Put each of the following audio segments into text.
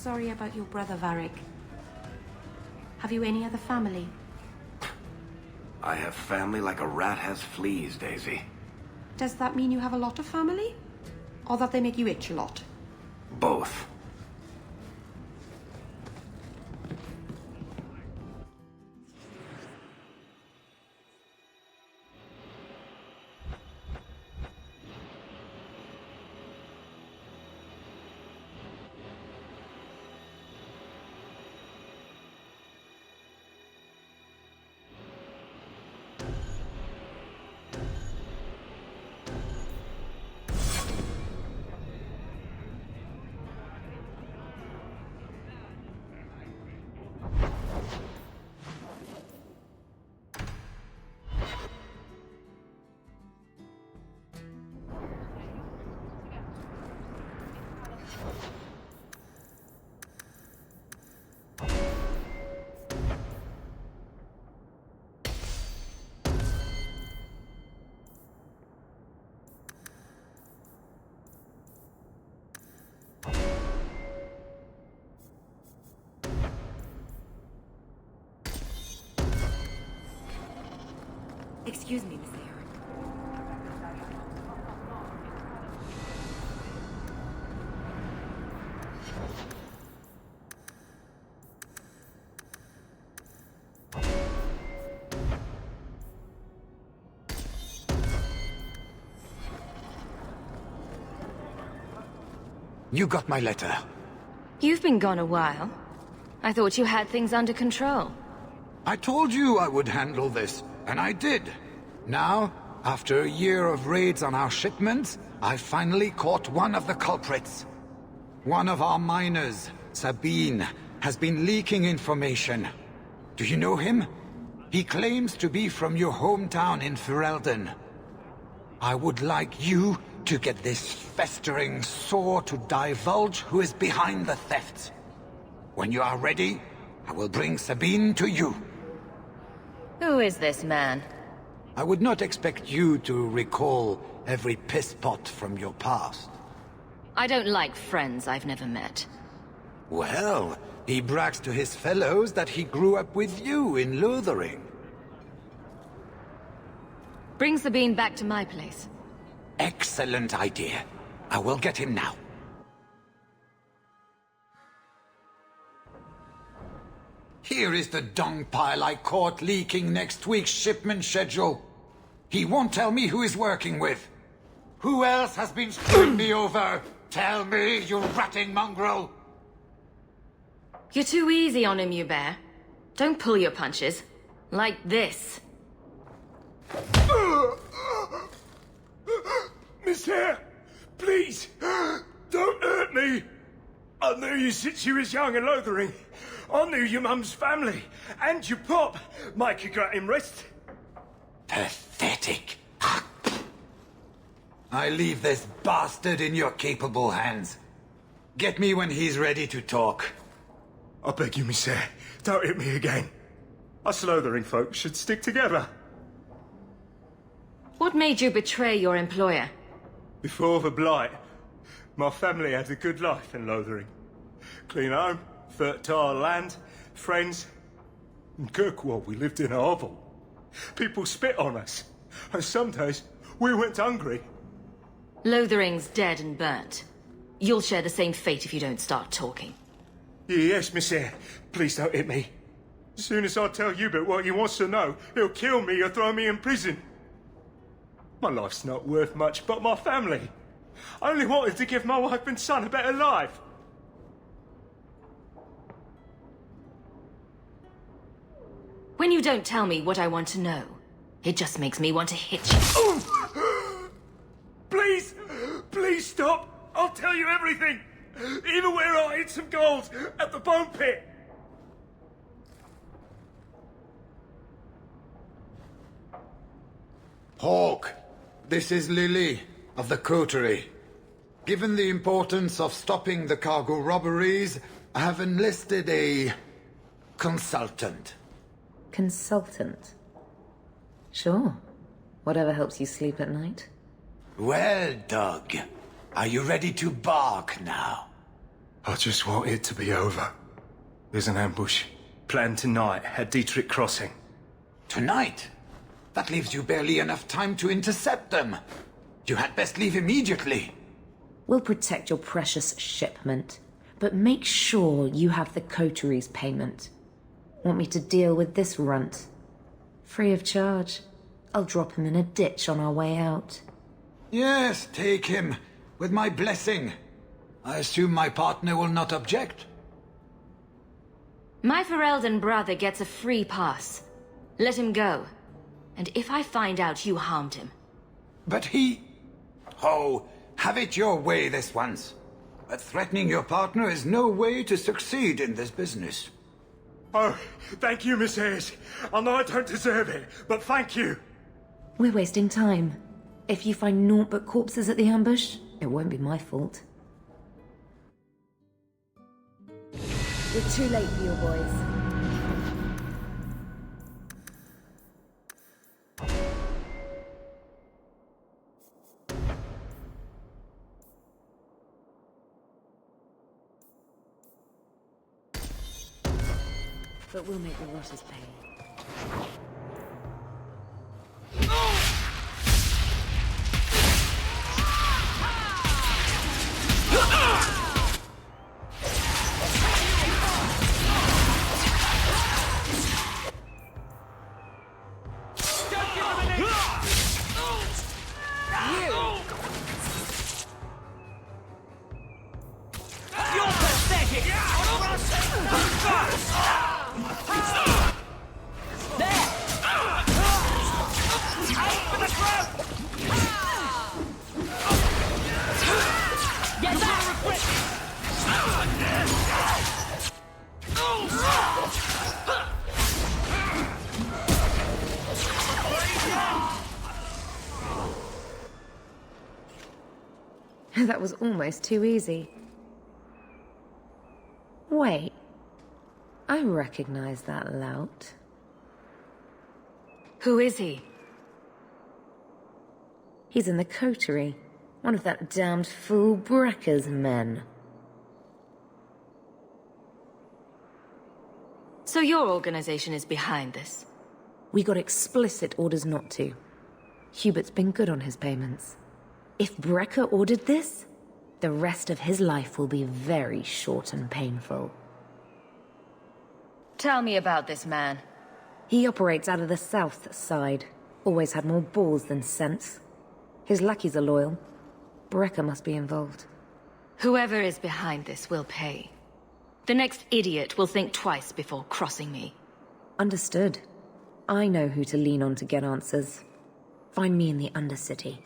sorry about your brother, Varric. Have you any other family? I have family like a rat has fleas, Daisy. Does that mean you have a lot of family? Or that they make you itch a lot? Both. Excuse me, Monsieur. You got my letter. You've been gone a while. I thought you had things under control. I told you I would handle this, and I did. Now, after a year of raids on our shipments, I finally caught one of the culprits. One of our miners, Sabine, has been leaking information. Do you know him? He claims to be from your hometown in Ferelden. I would like you to get this festering sore to divulge who is behind the thefts. When you are ready, I will bring Sabine to you. Who is this man? I would not expect you to recall every pisspot from your past. I don't like friends I've never met. Well, he brags to his fellows that he grew up with you in Lothering. Bring Sabine back to my place. Excellent idea. I will get him now. Here is the dung pile I caught leaking next week's shipment schedule. He won't tell me who he's working with. Who else has been screwing me over? Tell me, you ratting mongrel! You're too easy on him, Hubert. Don't pull your punches. Like this. Monsieur, please, don't hurt me. I knew you since you was young and Lothering. I knew your mum's family, and your pop. Mike, you got him rest. Pathetic. I leave this bastard in your capable hands. Get me when he's ready to talk. I beg you, monsieur, don't hit me again. Us Lothering folks should stick together. What made you betray your employer? Before the Blight, my family had a good life in Lothering. Clean home, fertile land, friends. In Kirkwall, we lived in a hovel. People spit on us, and some days we went hungry. Lothering's dead and burnt. You'll share the same fate if you don't start talking. Yes, monsieur. Please don't hit me. As soon as I tell Hubert what he wants to know, he'll kill me or throw me in prison. My life's not worth much, but my family. I only wanted to give my wife and son a better life. When you don't tell me what I want to know, it just makes me want to hit you. Please! Please stop! I'll tell you everything! Even where I hid some gold at the bone pit! Hawk, this is Lily of the Coterie. Given the importance of stopping the cargo robberies, I have enlisted a consultant. Consultant? Sure. Whatever helps you sleep at night. Well, Doug, are you ready to bark now? I just want it to be over. There's an ambush planned tonight at Dietrich Crossing. Tonight? That leaves you barely enough time to intercept them. You had best leave immediately. We'll protect your precious shipment, but make sure you have the coteries payment. Want me to deal with this runt? Free of charge. I'll drop him in a ditch on our way out. Yes, take him, with my blessing. I assume my partner will not object? My Ferelden brother gets a free pass. Let him go. And if I find out you harmed him... But he... Oh, have it your way this once. But threatening your partner is no way to succeed in this business. Oh, thank you, Miss Ayres. I know I don't deserve it, but thank you. We're wasting time. If you find naught but corpses at the ambush, it won't be my fault. We're too late for your boys. But we'll make the rotters pay. That was almost too easy. Wait. I recognize that lout. Who is he? He's in the coterie. One of that damned fool Brekker's men. So your organization is behind this? We got explicit orders not to. Hubert's been good on his payments. If Brekker ordered this, the rest of his life will be very short and painful. Tell me about this man. He operates out of the south side. Always had more balls than sense. His lackeys are loyal. Brekker must be involved. Whoever is behind this will pay. The next idiot will think twice before crossing me. Understood. I know who to lean on to get answers. Find me in the Undercity.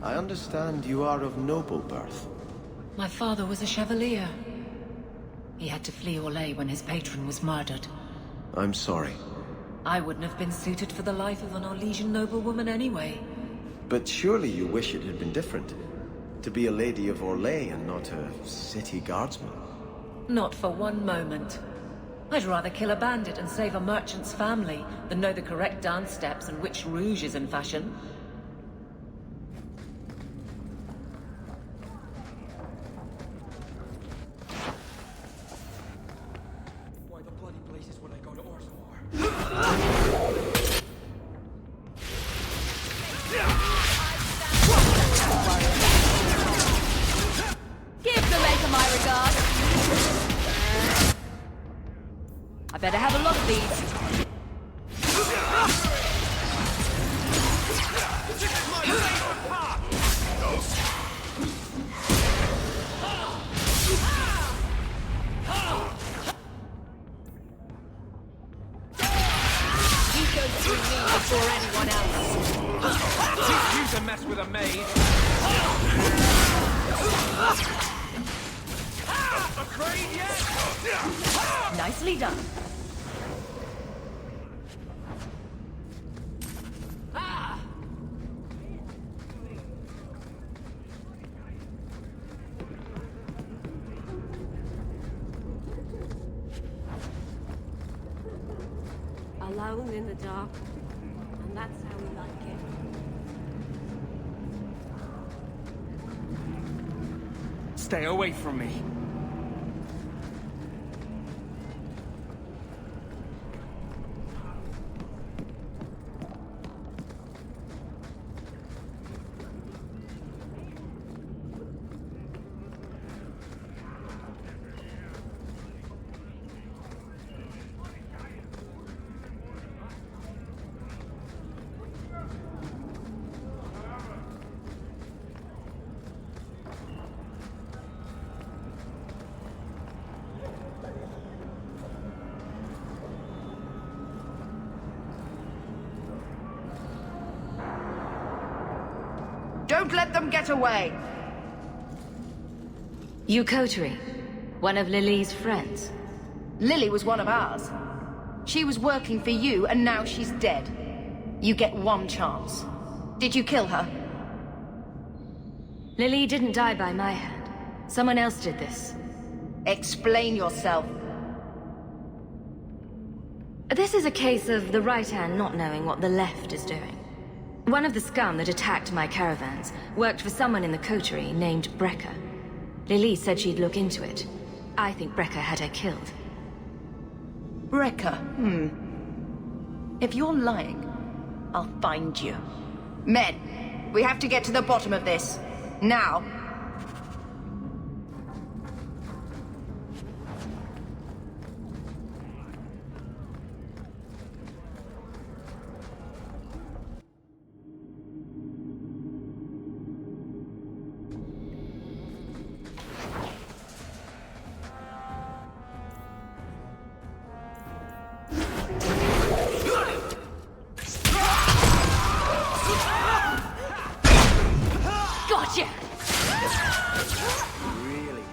I understand you are of noble birth. My father was a chevalier. He had to flee Orlais when his patron was murdered. I'm sorry. I wouldn't have been suited for the life of an Orlesian noblewoman anyway. But surely you wish it had been different. To be a lady of Orlais and not a city guardsman. Not for one moment. I'd rather kill a bandit and save a merchant's family than know the correct dance steps and which rouge is in fashion. Better have a lot of these. You go through me before anyone else. Teach you to mess with a maid. Nicely done. Alone in the dark. And that's how we like it. Stay away from me. Don't let them get away! You coterie, one of Lily's friends. Lily was one of ours. She was working for you, and now she's dead. You get one chance. Did you kill her? Lily didn't die by my hand. Someone else did this. Explain yourself. This is a case of the right hand not knowing what the left is doing. One of the scum that attacked my caravans worked for someone in the coterie named Brecker. Lily said she'd look into it. I think Brecker had her killed. Brecker, If you're lying, I'll find you. Men, we have to get to the bottom of this. Now. Gotcha! Really?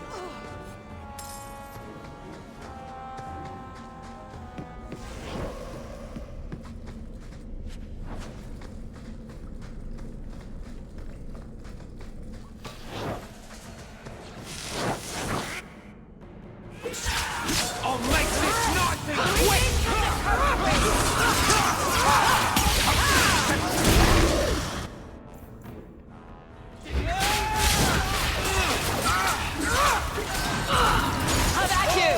I'll make this nice and quick! How about you?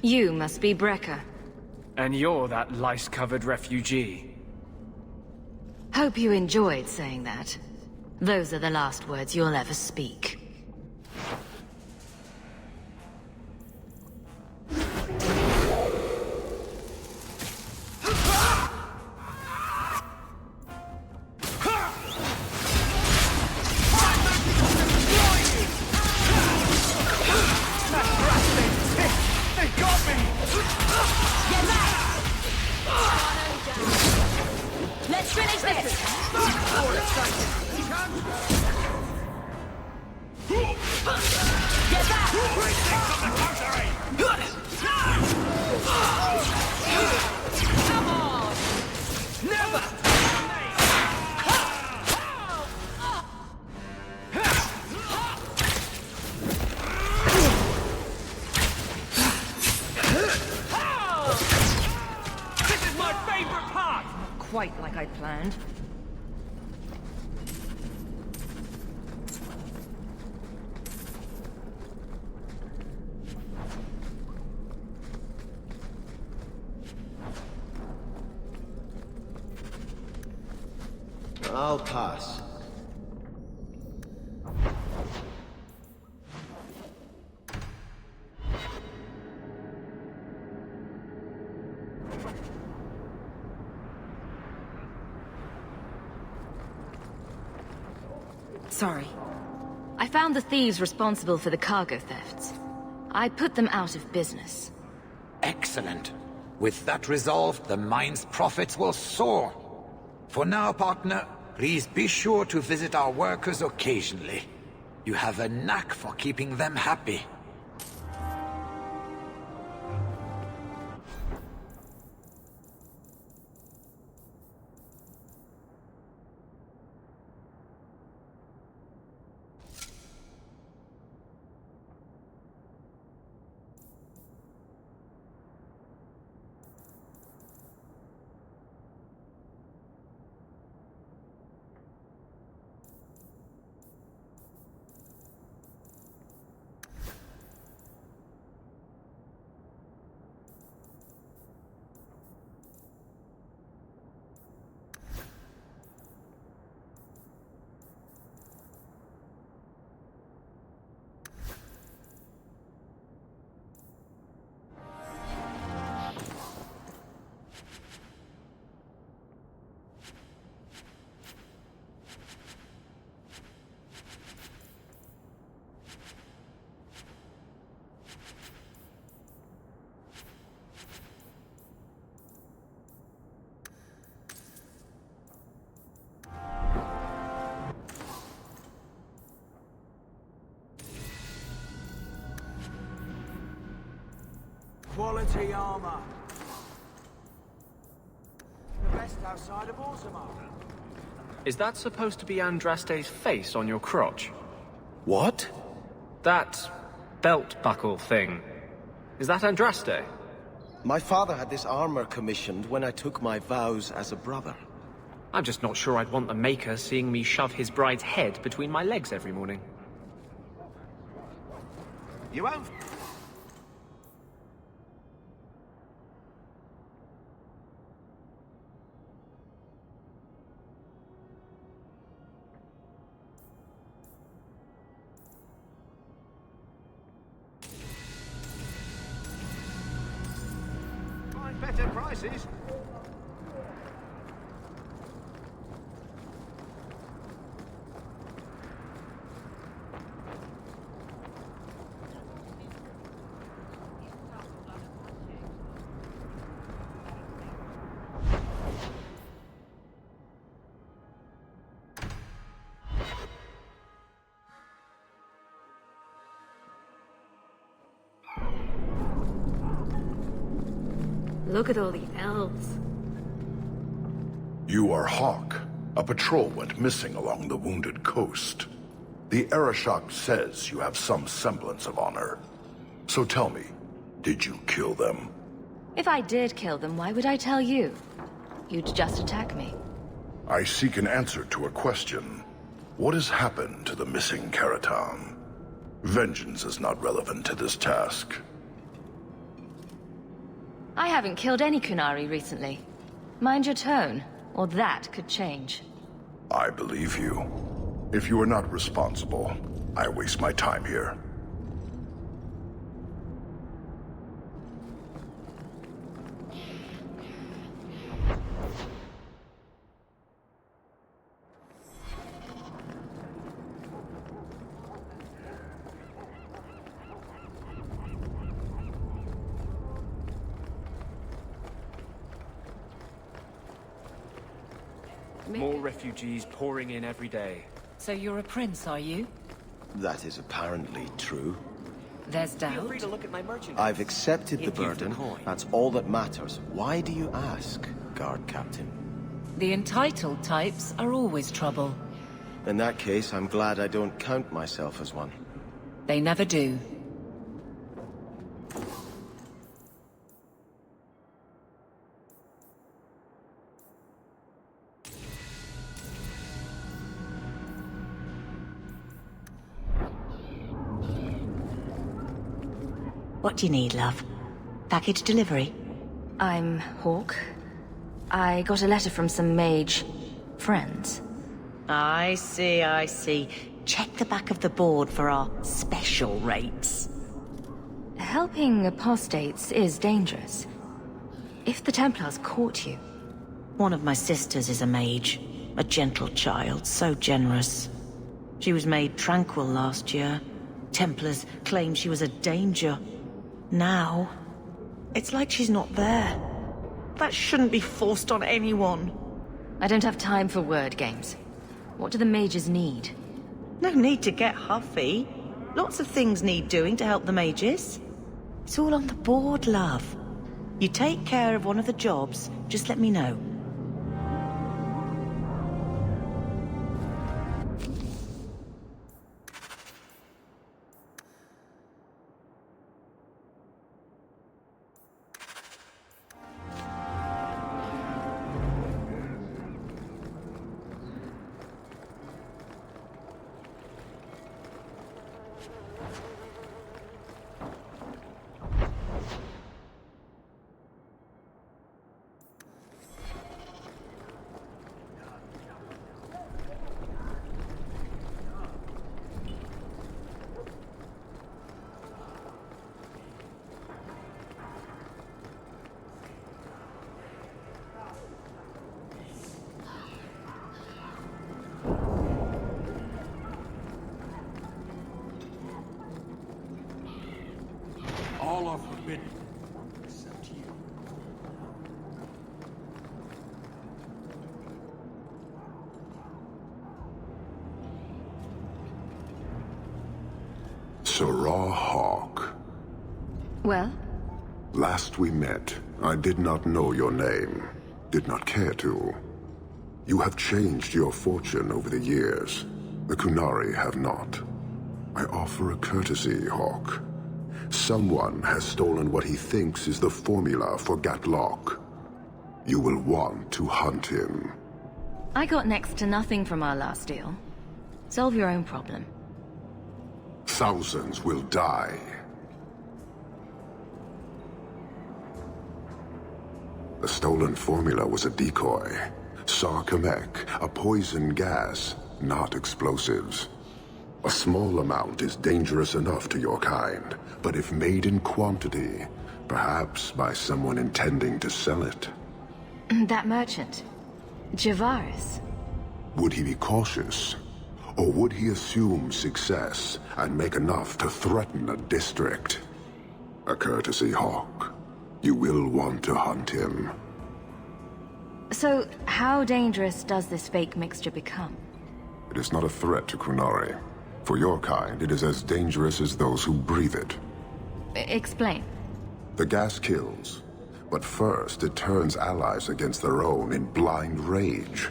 You must be Brecker. And you're that lice-covered refugee. Hope you enjoyed saying that. Those are the last words you'll ever speak. Let's finish this! Get back! Come on! Never! This is my favorite part! Quite like I planned. I'll pass. Sorry. I found the thieves responsible for the cargo thefts. I put them out of business. Excellent. With that resolved, the mine's profits will soar. For now, partner, please be sure to visit our workers occasionally. You have a knack for keeping them happy. Quality armor. The best outside of Orzammar. Is that supposed to be Andraste's face on your crotch? What? That belt buckle thing. Is that Andraste? My father had this armor commissioned when I took my vows as a brother. I'm just not sure I'd want the maker seeing me shove his bride's head between my legs every morning. You won't. Find better prices. Look at all the elves. You are Hawk. A patrol went missing along the Wounded Coast. The Arashok says you have some semblance of honor. So tell me, did you kill them? If I did kill them, why would I tell you? You'd just attack me. I seek an answer to a question. What has happened to the missing Karatam? Vengeance is not relevant to this task. I haven't killed any Kunari recently. Mind your tone, or that could change. I believe you. If you are not responsible, I waste my time here. More refugees pouring in every day. So you're a prince, are you? That is apparently true. There's doubt. Feel free to look at my merchandise. I've accepted the If you've the burden. coin. That's all that matters. Why do you ask, guard captain? The entitled types are always trouble. In that case, I'm glad I don't count myself as one. They never do. What do you need, love? Package delivery? I'm Hawk. I got a letter from some mage friends. I see, I see. Check the back of the board for our special rates. Helping apostates is dangerous. If the Templars caught you... One of my sisters is a mage. A gentle child, so generous. She was made tranquil last year. Templars claimed she was a danger. Now, it's like she's not there. That shouldn't be forced on anyone. I don't have time for word games. What do the mages need? No need to get huffy. Lots of things need doing to help the mages. It's all on the board, love. You take care of one of the jobs, just let me know. All are forbidden, except you. Sarah Hawk. Well? Last we met, I did not know your name. Did not care to. You have changed your fortune over the years. The Kunari have not. I offer a courtesy, Hawk. Someone has stolen what he thinks is the formula for Gatlock. You will want to hunt him. I got next to nothing from our last deal. Solve your own problem. Thousands will die. The stolen formula was a decoy. Sarkamek, a poison gas, not explosives. A small amount is dangerous enough to your kind, but if made in quantity, perhaps by someone intending to sell it. That merchant, Javaris. Would he be cautious? Or would he assume success and make enough to threaten a district? A courtesy, Hawk. You will want to hunt him. So, how dangerous does this fake mixture become? It is not a threat to Kunari. For your kind, it is as dangerous as those who breathe it. Explain. The gas kills, but first it turns allies against their own in blind rage.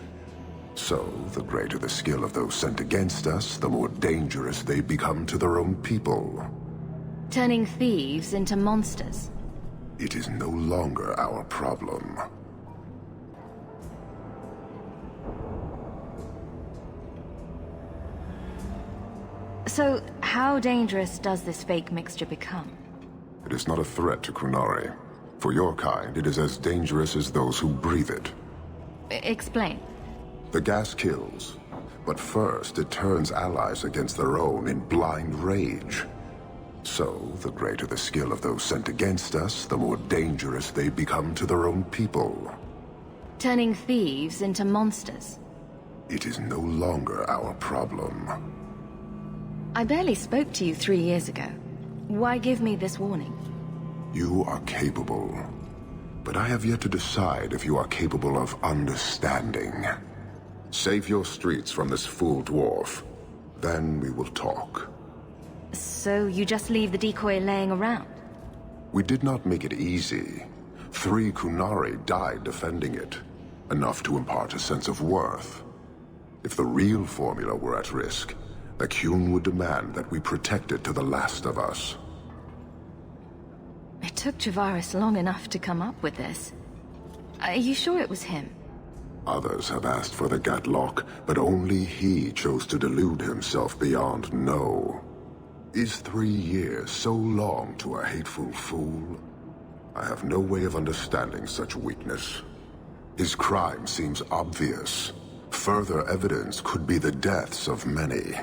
So, the greater the skill of those sent against us, the more dangerous they become to their own people. Turning thieves into monsters. It is no longer our problem. So, how dangerous does this fake mixture become? It is not a threat to Kunari. For your kind, it is as dangerous as those who breathe it. Explain. The gas kills, but first it turns allies against their own in blind rage. So, the greater the skill of those sent against us, the more dangerous they become to their own people. Turning thieves into monsters. It is no longer our problem. I barely spoke to you 3 years ago. Why give me this warning? You are capable. But I have yet to decide if you are capable of understanding. Save your streets from this fool dwarf. Then we will talk. So you just leave the decoy laying around? We did not make it easy. 3 Kunari died defending it. Enough to impart a sense of worth. If the real formula were at risk, the Qun would demand that we protect it to the last of us. It took Javaris long enough to come up with this. Are you sure it was him? Others have asked for the Gatlock, but only he chose to delude himself beyond no. Is 3 years so long to a hateful fool? I have no way of understanding such weakness. His crime seems obvious. Further evidence could be the deaths of many.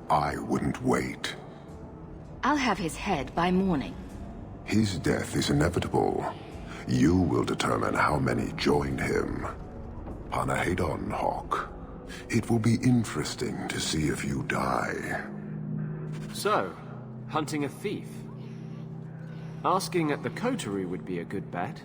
I wouldn't wait. I'll have his head by morning. His death is inevitable. You will determine how many join him. Panahedon, Hawk. It will be interesting to see if you die. So, hunting a thief. Asking at the coterie would be a good bet.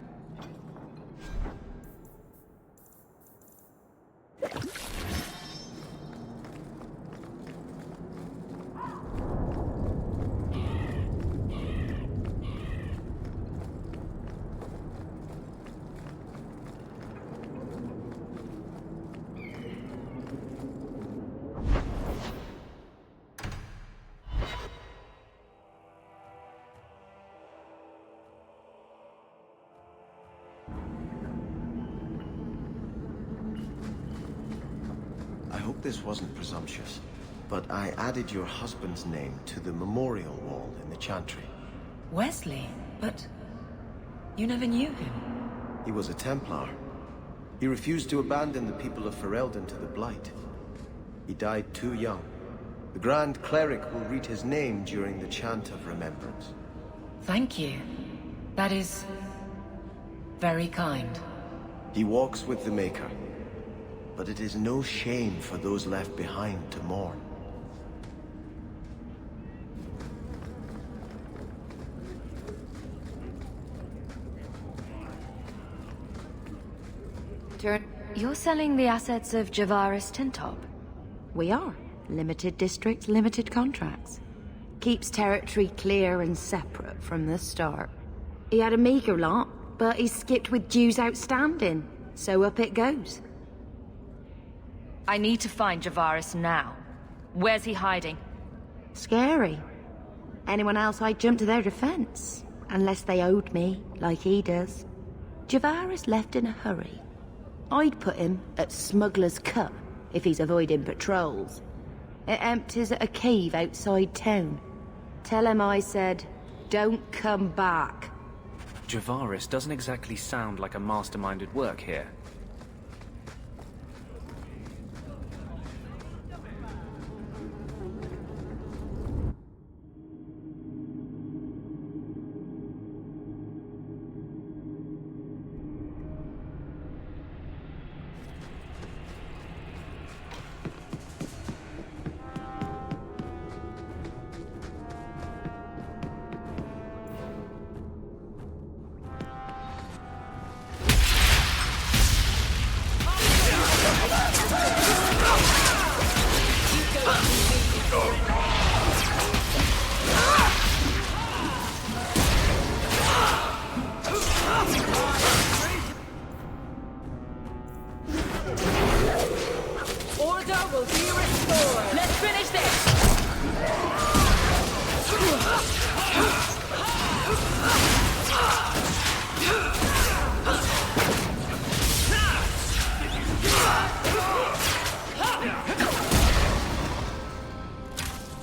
I hope this wasn't presumptuous, but I added your husband's name to the memorial wall in the chantry. Wesley? But... you never knew him. He was a Templar. He refused to abandon the people of Ferelden to the Blight. He died too young. The Grand Cleric will read his name during the Chant of Remembrance. Thank you. That is... very kind. He walks with the Maker. But it is no shame for those left behind to mourn. You're selling the assets of Javaris Tintop? We are. Limited districts, limited contracts. Keeps territory clear and separate from the start. He had a meager lot, but he skipped with dues outstanding. So up it goes. I need to find Javaris now. Where's he hiding? Scary. Anyone else I'd jump to their defense. Unless they owed me, like he does. Javaris left in a hurry. I'd put him at Smuggler's Cut, if he's avoiding patrols. It empties at a cave outside town. Tell him I said, don't come back. Javaris doesn't exactly sound like a mastermind at work here.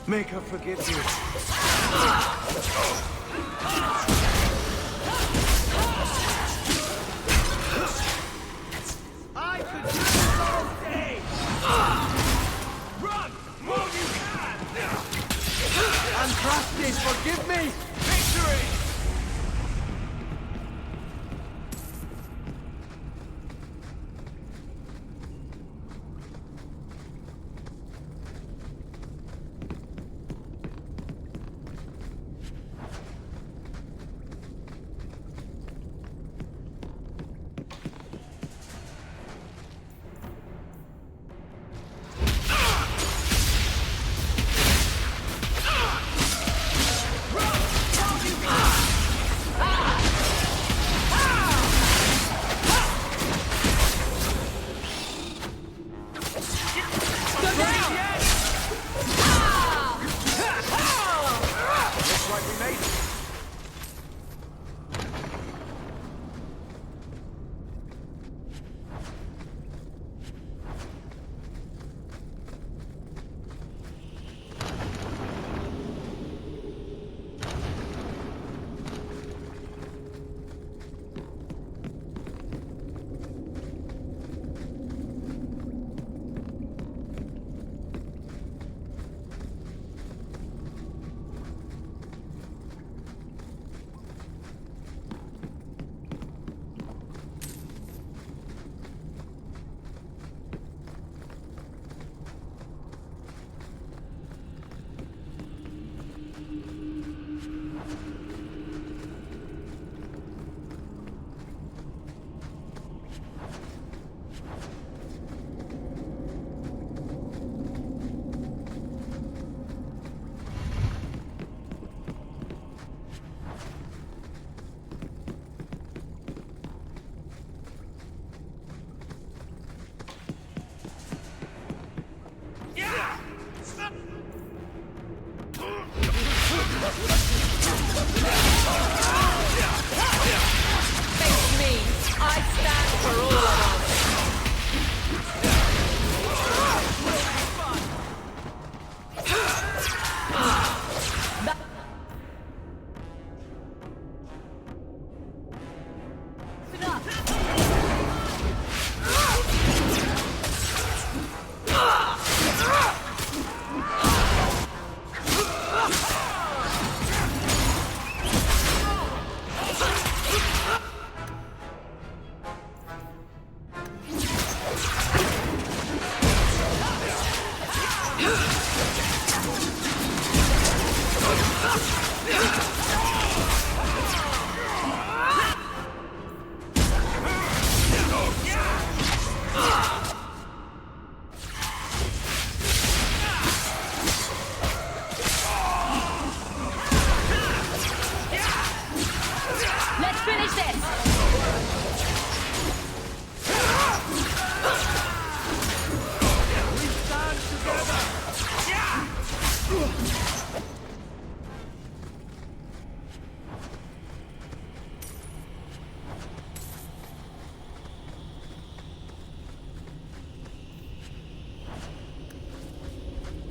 Make her forgive you. I could do this all day! Run! More you can! Andrastes, forgive me! Victory!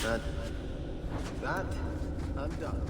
And that, I'm done.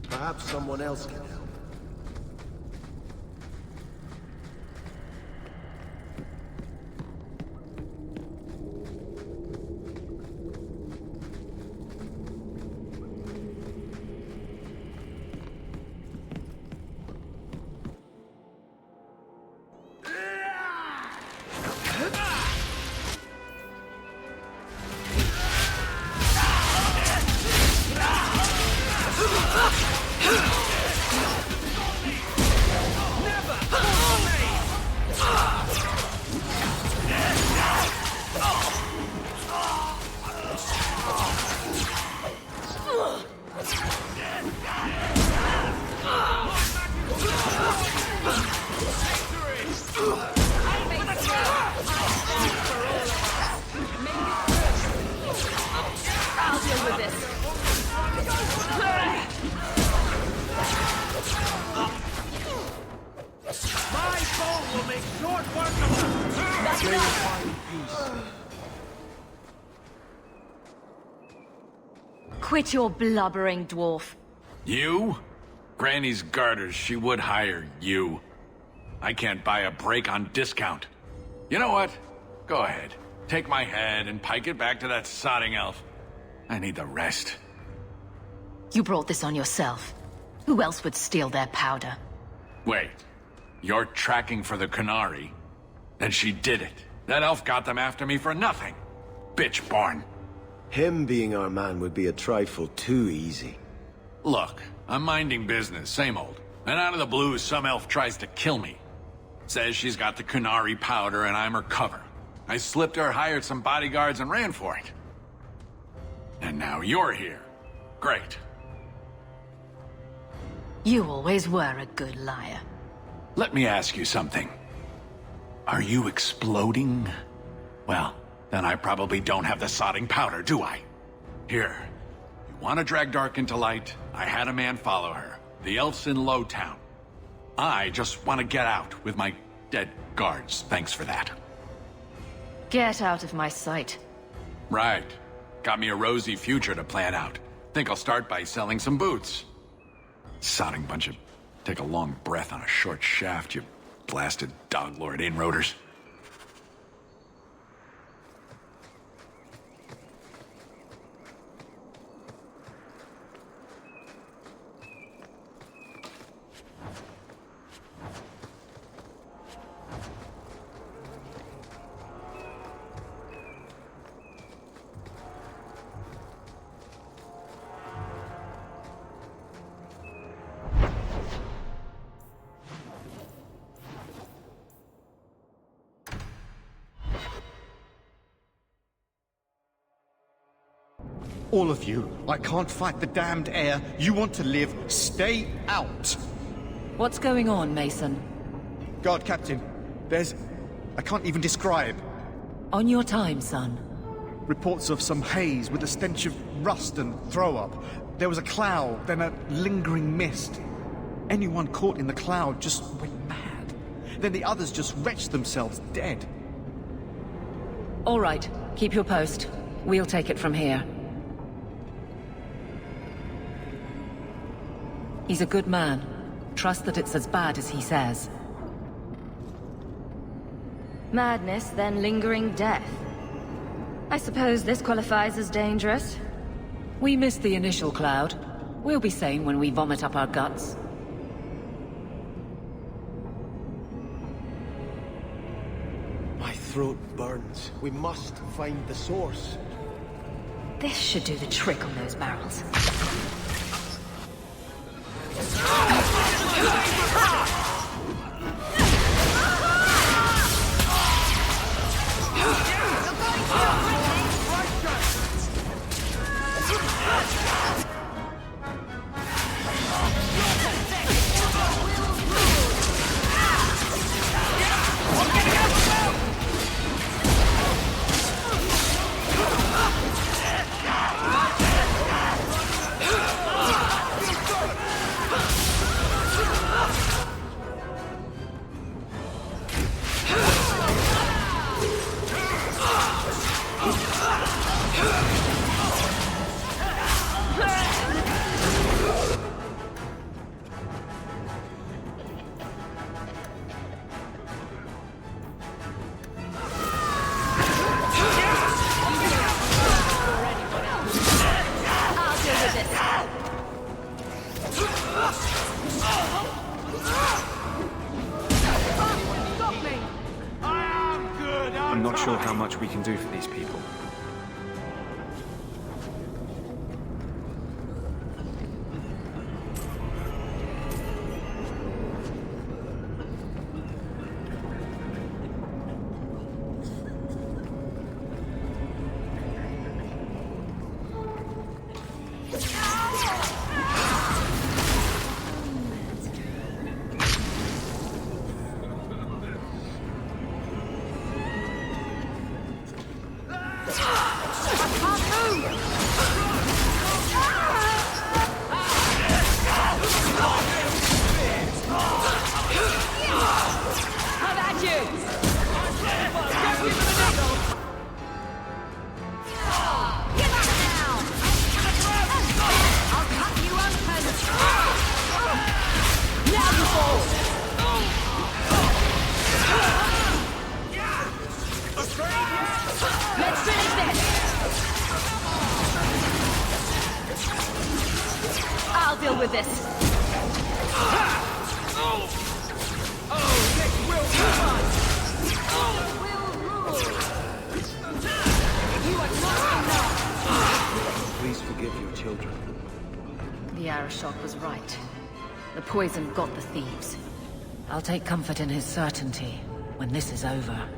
Perhaps someone else can help. Quit your blubbering, dwarf. You? Granny's garters, she would hire you. I can't buy a break on discount. You know what? Go ahead. Take my head and pike it back to that sodding elf. I need the rest. You brought this on yourself. Who else would steal their powder? Wait. You're tracking for the Qunari? Then she did it. That elf got them after me for nothing. Bitch born. Him being our man would be a trifle too easy. Look, I'm minding business, same old. And out of the blue, some elf tries to kill me. Says she's got the Qunari powder and I'm her cover. I slipped her, hired some bodyguards, and ran for it. And now you're here. Great. You always were a good liar. Let me ask you something. Are you exploding? Well, then I probably don't have the sodding powder, do I? Here. You want to drag Dark into light? I had a man follow her. The elf's in Lowtown. I just want to get out with my dead guards. Thanks for that. Get out of my sight. Right. Got me a rosy future to plan out. Think I'll start by selling some boots. Sodding bunch of... Take a long breath on a short shaft, you blasted doglord inroaders. All of you, I can't fight the damned air. You want to live, stay out. What's going on, Mason? Guard Captain, there's... I can't even describe. On your time, son. Reports of some haze with a stench of rust and throw-up. There was a cloud, then a lingering mist. Anyone caught in the cloud just went mad. Then the others just wretched themselves dead. All right, keep your post. We'll take it from here. He's a good man. Trust that it's as bad as he says. Madness, then lingering death. I suppose this qualifies as dangerous. We missed the initial cloud. We'll be sane when we vomit up our guts. My throat burns. We must find the source. This should do the trick on those barrels. I'm not sure how much we can do for these people. I'll deal with this. Please forgive your children. The Arashok was right. The poison got the thieves. I'll take comfort in his certainty when this is over.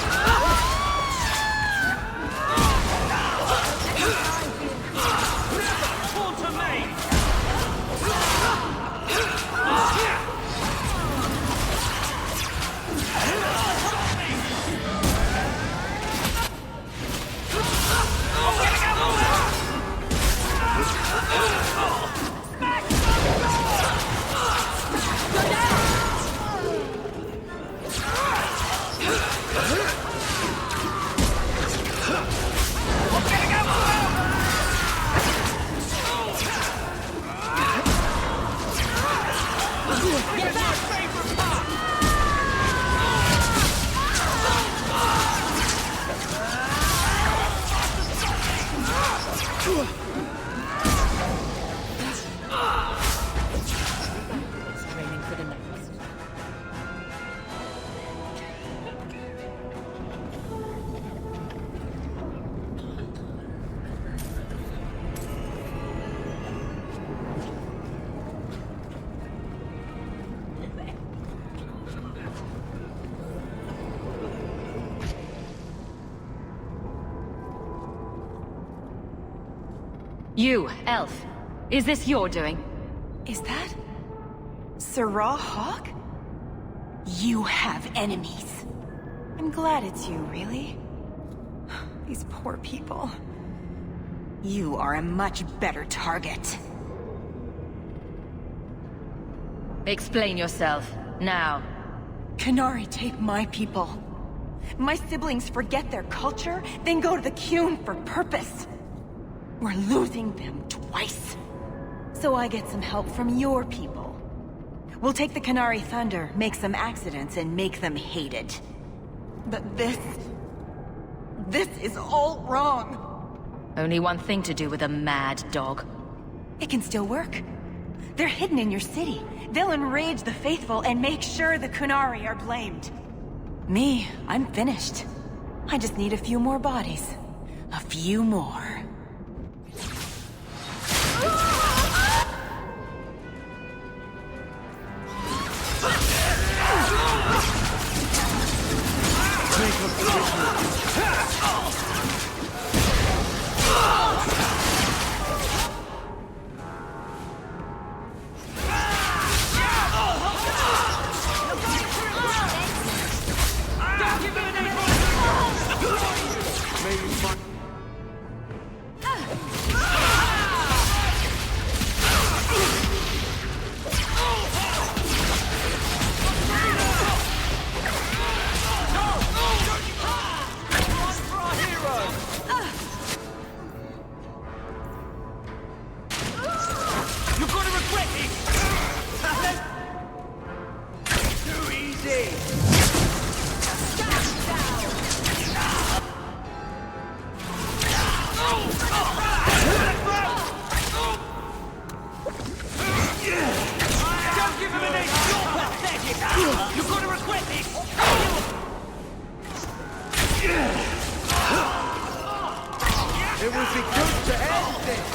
Ah! You, Elf. Is this your doing? Is that... Sirrah Hawk? You have enemies. I'm glad it's you, really. These poor people. You are a much better target. Explain yourself, now. Qunari take my people. My siblings forget their culture, then go to the Qun for purpose. We're losing them twice. So I get some help from your people. We'll take the Qunari Thunder, make some accidents, and make them hated. But this is all wrong. Only one thing to do with a mad dog. It can still work. They're hidden in your city. They'll enrage the faithful and make sure the Qunari are blamed. Me, I'm finished. I just need a few more bodies. A few more. It would be good to end this.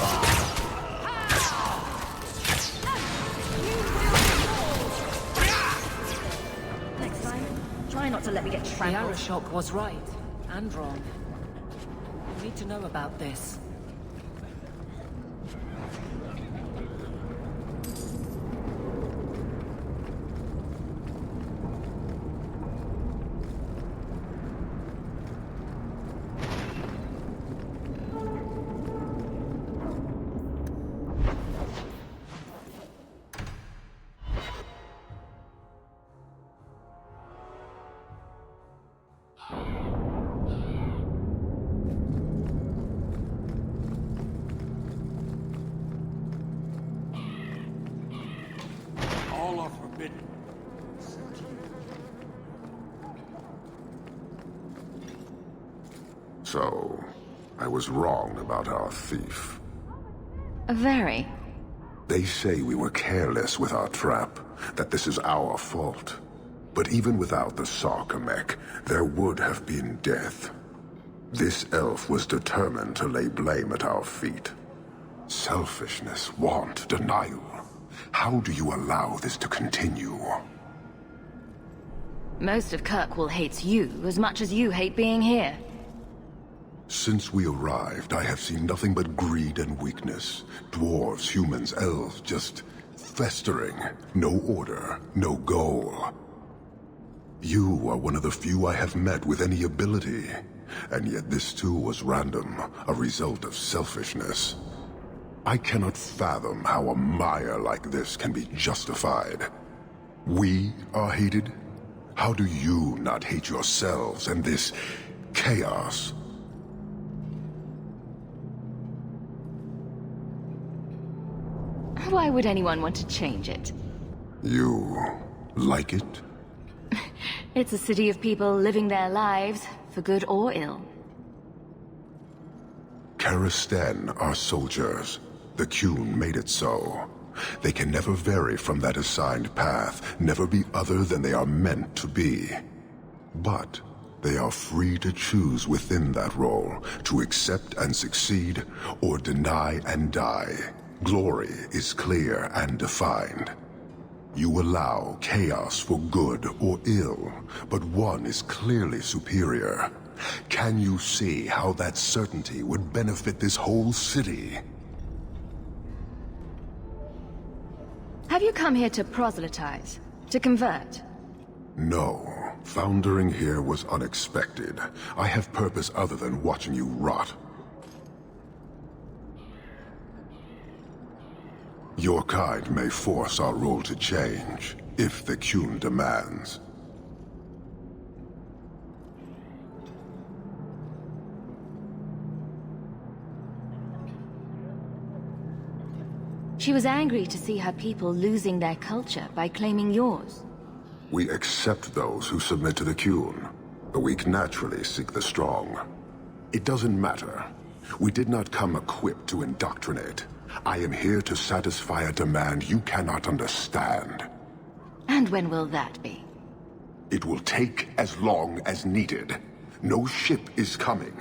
Next time, try not to let me get trampled. The Arashok was right, and wrong. We need to know about this. All are forbidden. So, I was wrong about our thief. Very. They say we were careless with our trap, that this is our fault. But even without the Sarkamek, there would have been death. This elf was determined to lay blame at our feet. Selfishness, want, denial. How do you allow this to continue? Most of Kirkwall hates you as much as you hate being here. Since we arrived, I have seen nothing but greed and weakness. Dwarves, humans, elves, just festering. No order, no goal. You are one of the few I have met with any ability. And yet this too was random, a result of selfishness. I cannot fathom how a mire like this can be justified. We are hated? How do you not hate yourselves and this chaos? Why would anyone want to change it? You like it? It's a city of people living their lives, for good or ill. Karistan are soldiers. The Qun made it so. They can never vary from that assigned path, never be other than they are meant to be. But they are free to choose within that role, to accept and succeed, or deny and die. Glory is clear and defined. You allow chaos for good or ill, but one is clearly superior. Can you see how that certainty would benefit this whole city? Have you come here to proselytize? To convert? No. Foundering here was unexpected. I have purpose other than watching you rot. Your kind may force our role to change, if the Qun demands. She was angry to see her people losing their culture by claiming yours. We accept those who submit to the Qun. The weak naturally seek the strong. It doesn't matter. We did not come equipped to indoctrinate. I am here to satisfy a demand you cannot understand. And when will that be? It will take as long as needed. No ship is coming.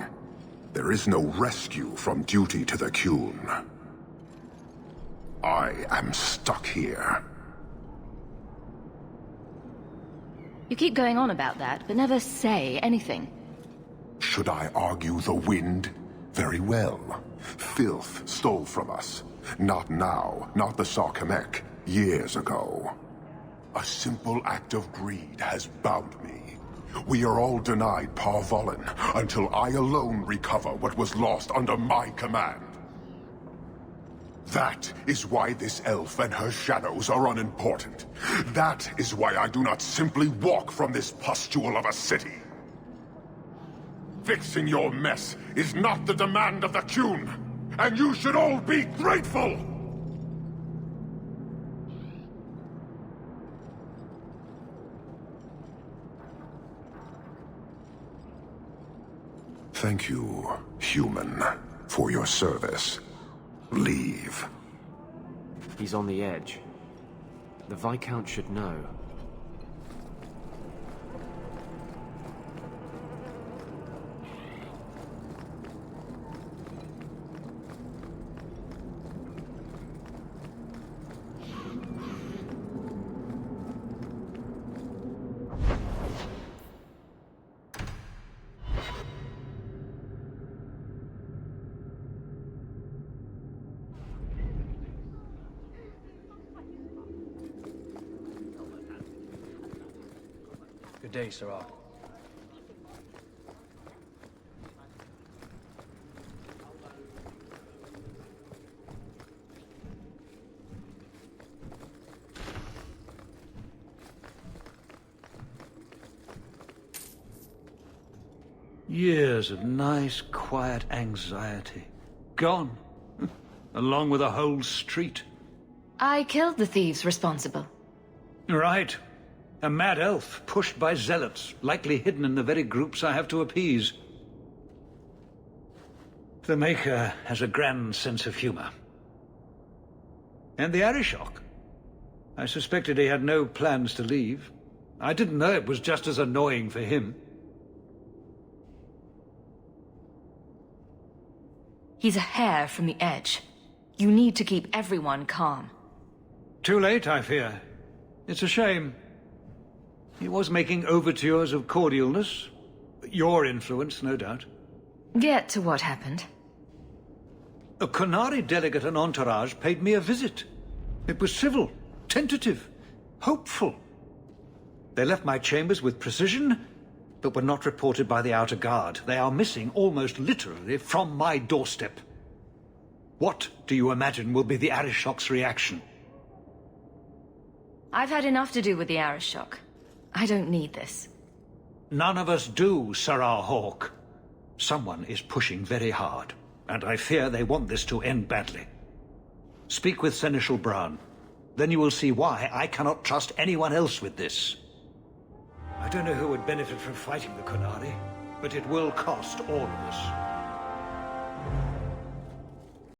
There is no rescue from duty to the Qun. I am stuck here. You keep going on about that, but never say anything. Should I argue the wind? Very well. Filth stole from us. Not now, not the Sarkamek. Years ago. A simple act of greed has bound me. We are all denied Parvolin until I alone recover what was lost under my command. That is why this elf and her shadows are unimportant. That is why I do not simply walk from this pustule of a city. Fixing your mess is not the demand of the Qun, and you should all be grateful! Thank you, human, for your service. Leave. He's on the edge. The Viscount should know. Good day, Sirrah. Years of nice, quiet anxiety. Gone. Along with a whole street. I killed the thieves responsible. Right. A mad elf, pushed by zealots, likely hidden in the very groups I have to appease. The Maker has a grand sense of humor. And the Arishok. I suspected he had no plans to leave. I didn't know it was just as annoying for him. He's a hair from the edge. You need to keep everyone calm. Too late, I fear. It's a shame. He was making overtures of cordialness. Your influence, no doubt. Get to what happened. A Qunari delegate and entourage paid me a visit. It was civil, tentative, hopeful. They left my chambers with precision, but were not reported by the outer guard. They are missing almost literally from my doorstep. What do you imagine will be the Arishok's reaction? I've had enough to do with the Arishok. I don't need this. None of us do, Sirrah Hawk. Someone is pushing very hard, and I fear they want this to end badly. Speak with Seneschal Bran. Then you will see why I cannot trust anyone else with this. I don't know who would benefit from fighting the Qunari, but it will cost all of us.